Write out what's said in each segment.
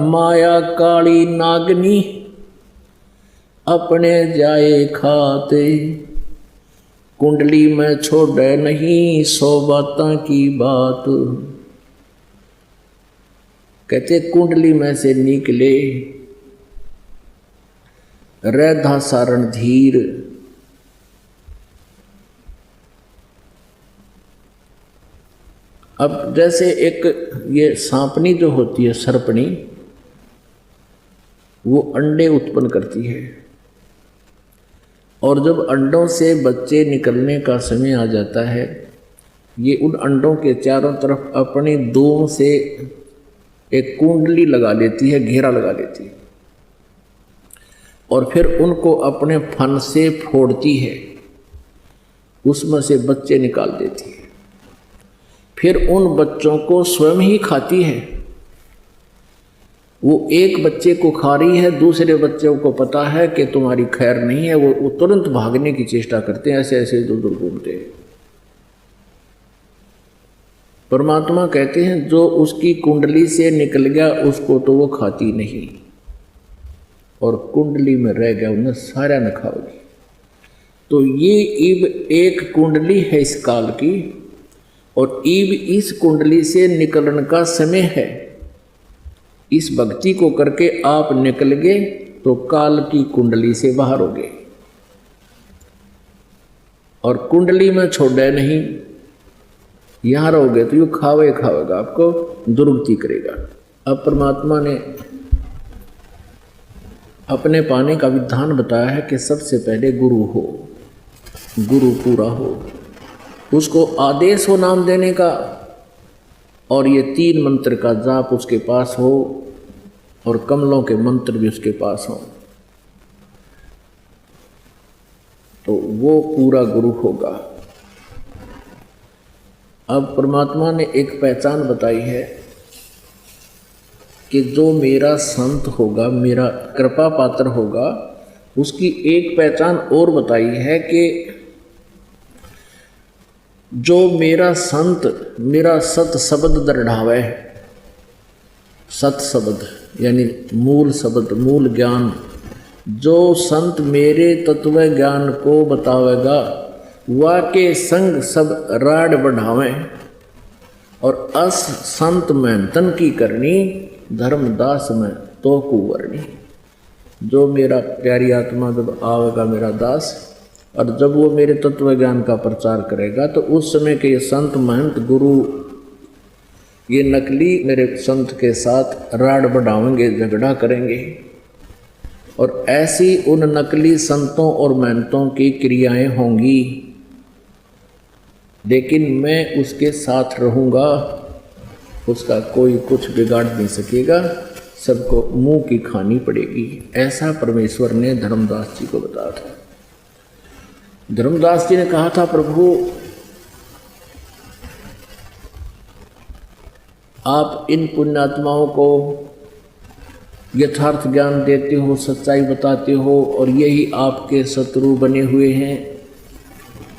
माया काली नागनी अपने जाए खाते, कुंडली में छोड़े नहीं 100 बातों की बात। कहते कुंडली में से निकले रैधा सारण धीर, अब जैसे एक ये सांपनी जो होती है सर्पणी, वो अंडे उत्पन्न करती है और जब अंडों से बच्चे निकलने का समय आ जाता है, ये उन अंडों के चारों तरफ अपनी दूम से एक कुंडली लगा लेती है, घेरा लगा लेती है और फिर उनको अपने फन से फोड़ती है, उसमें से बच्चे निकाल देती है। फिर उन बच्चों को स्वयं ही खाती है। वो एक बच्चे को खा रही है, दूसरे बच्चों को पता है कि तुम्हारी खैर नहीं है, वो तुरंत भागने की चेष्टा करते हैं, ऐसे ऐसे दूर दूर घूमते हैं। परमात्मा कहते हैं जो उसकी कुंडली से निकल गया उसको तो वो खाती नहीं, और कुंडली में रह गया उन्हें सारा न खाओगी। तो ये ईब एक कुंडली है इस काल की, और ईब इस कुंडली से निकलने का समय है। इस भक्ति को करके आप निकल गए तो काल की कुंडली से बाहर हो गए, और कुंडली में छोड़े नहीं, यहां रहोगे तो यू खावेगा, आपको दुर्गति करेगा। अब परमात्मा ने अपने पाने का विधान बताया है कि सबसे पहले गुरु हो, गुरु पूरा हो, उसको आदेश हो नाम देने का, और ये 3 मंत्र का जाप उसके पास हो, और कमलों के मंत्र भी उसके पास हो, तो वो पूरा गुरु होगा। अब परमात्मा ने एक पहचान बताई है कि जो मेरा संत होगा, मेरा कृपा पात्र होगा, उसकी एक पहचान और बताई है कि जो मेरा संत मेरा सत शब्द दृढ़ावे, सत शब्द यानी मूल शब्द, मूल ज्ञान, जो संत मेरे तत्व ज्ञान को बतावेगा, वाके संग सब राड बढ़ावें, और अस संत में तन की करनी, धर्मदास में तो कुवरणी। जो मेरा प्यारी आत्मा जब आवेगा मेरा दास, और जब वो मेरे तत्व ज्ञान का प्रचार करेगा, तो उस समय के ये संत महंत गुरु ये नकली मेरे संत के साथ राड बढ़ाएंगे, झगड़ा करेंगे, और ऐसी उन नकली संतों और महंतों की क्रियाएं होंगी, लेकिन मैं उसके साथ रहूँगा, उसका कोई कुछ बिगाड़ नहीं सकेगा, सबको मुंह की खानी पड़ेगी। ऐसा परमेश्वर ने धर्मदास जी को बताया था। धर्मदास जी ने कहा था, प्रभु आप इन पुण्यात्माओं को यथार्थ ज्ञान देते हो, सच्चाई बताते हो, और यही आपके शत्रु बने हुए हैं।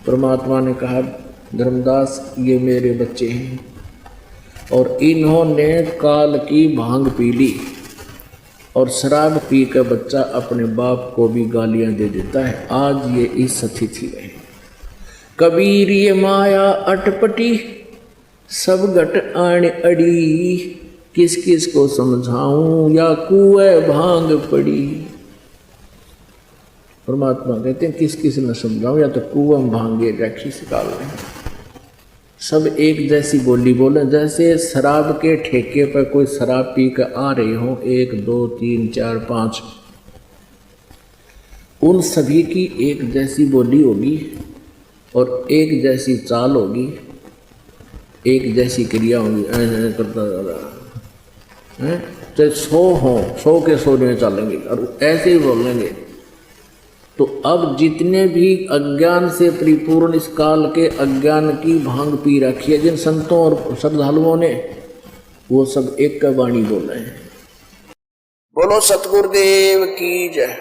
परमात्मा ने कहा, धर्मदास ये मेरे बच्चे हैं, और इन्होंने काल की भांग पी ली, और शराब पी कर बच्चा अपने बाप को भी गालियां दे देता है। आज ये इस स्थिति में। कबीर ये माया अटपटी, सब घट आण अड़ी, किस किस को समझाऊं या कुएं भांग पड़ी। परमात्मा कहते हैं किस किस न समझाऊं, या तो कुएं भांगे रखी सिकाल रहे। सब एक जैसी बोली बोले, जैसे शराब के ठेके पर कोई शराब पी कर आ रहे हो, 1 2 3 4 5, उन सभी की एक जैसी बोली होगी, और एक जैसी चाल होगी, एक जैसी क्रिया होगी। ऐसे करता जा रहा है, चाहे 100 हो, 100 के 100 में चलेंगे और ऐसे ही बोलेंगे। तो अब जितने भी अज्ञान से परिपूर्ण इस काल के अज्ञान की भांग पी रखी है जिन संतों और श्रद्धालुओं ने, वो सब एक का वाणी बोल रहे हैं। बोलो सतगुरुदेव की जय।